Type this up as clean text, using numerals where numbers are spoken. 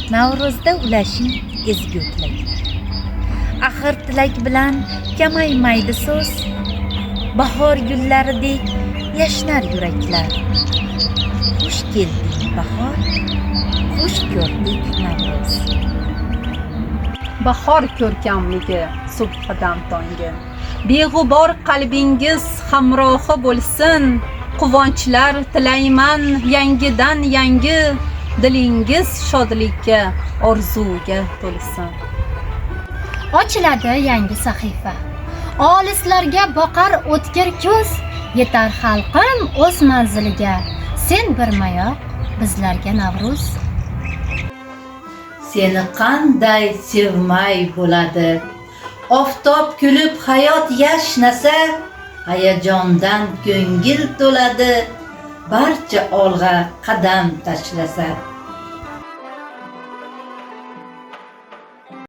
Navruzda ulashing ezgu tilaklar. Axir tilak bilan kamaymaydi so'z. Bahor gullaridek yashnar yuraklar. Xush kelding bahor, xush ko'rdik Navruz. Bahor ko'rkamligi subhidan tongi. Beg'ubor qalbingiz hamrohi bo'lsin. Quvonchlar tilayman yangidan yangi. Dilingiz shodlikka, orzuga to'lsin. Ochiladi yangi sahifa. Olislarga boqar o'tkir ko'z. Yetar xalqim o'z manziliga. Sen bir mayoq bizlarga Navruz. Seni qanday sevmay bo'ladi? Oftob kulib hayot yashnasa, hayajondan ko'ngil to'ladi. Barcha olg'a qadam tashlasa.